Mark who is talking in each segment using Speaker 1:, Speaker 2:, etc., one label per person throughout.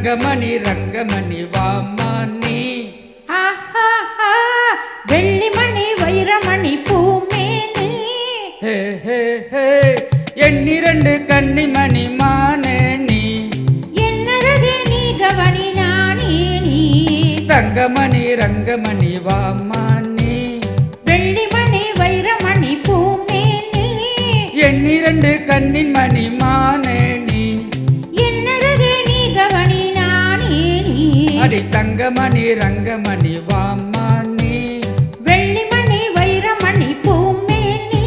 Speaker 1: தங்கமணி ரங்கமணி வாம்மா நீ.
Speaker 2: வெள்ளிமணி வைரமணி பூமேனி.
Speaker 1: ஹே ஹே ஹே எண்ணிரண்டு கன்னிமணி மானே நீ.
Speaker 2: என்னருகே நீ கவனி நானே நீ.
Speaker 1: தங்கமணி ரங்கமணி வாம்மா நீ.
Speaker 2: வெள்ளிமணி வைரமணி பூமேனி.
Speaker 1: எண்ணிரண்டு கண்ணின் மணி மானே நீ.
Speaker 2: என்னருகே நீ கவனி நானே நீ.
Speaker 1: அடி தங்கமணி ரங்கமணி வாம்மா நீ.
Speaker 2: வெள்ளிமணி வைரமணி பூமேனி.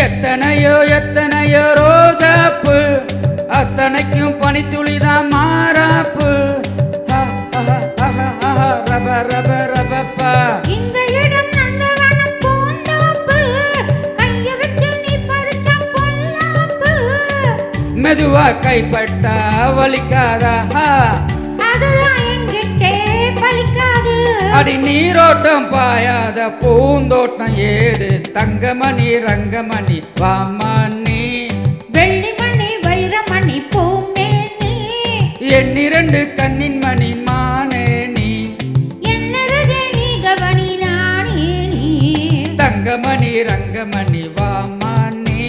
Speaker 1: எத்தனையோ எத்தனையோ ரோஜாப்பு, அத்தனைக்கும் பனித்துளிதான் மாறாப்பு. ரப ரப ரபப்பா.
Speaker 2: இந்த இடம் நந்தவனம் பூந்தோப்பு. கைய வச்சு நீ பறிச்ச பொல்லாப்பு.
Speaker 1: மெதுவா கைப்பட்டா வலிக்காதா?
Speaker 2: அதுதான் எங்கிட்டே பலிக்காது.
Speaker 1: அடி நீரோட்டம் பாயாத பூந்தோட்டம் ஏது? தங்கமணி ரங்கமணி வாம்மா நீ.
Speaker 2: வெள்ளிமணி வைரமணி பூமேனி.
Speaker 1: எண்ணிரண்டு கண்ணின் மணி மானே நீ.
Speaker 2: என்னருகே நீ கவனி நானே நீ.
Speaker 1: தங்கமணி ரங்கமணி வாம்மா நீ.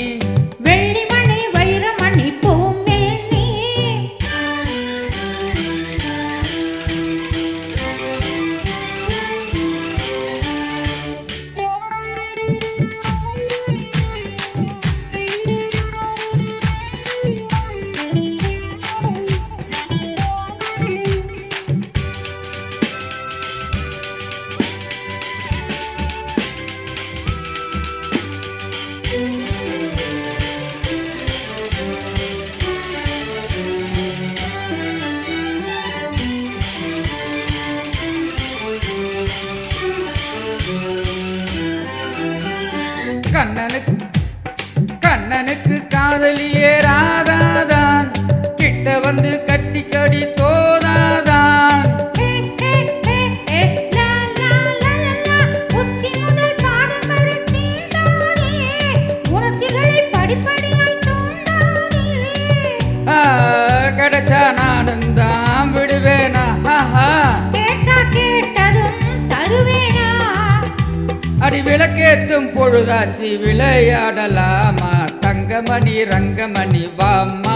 Speaker 2: வெள்ளிமணி வைரமணி பூமேனி. கண்ணனுக்கு காதலியே ராதாதான், கிட்ட வந்து கட்டிக்கடி தோதாதான். உச்சி முதல் பாதம் வரை தீண்டாதே. உணர்ச்சிகளை படிப்படியாய் தூண்டாதே.
Speaker 1: கிடைச்சா நானும் தான் விடுவேனா?
Speaker 2: கேட்டா கேட்டதும் தருவேனா?
Speaker 1: அடி விளக்கேத்தும் பொழுதாச்சு விளையாடலாமா? தங்கமணி ரங்கமணி வாம்மா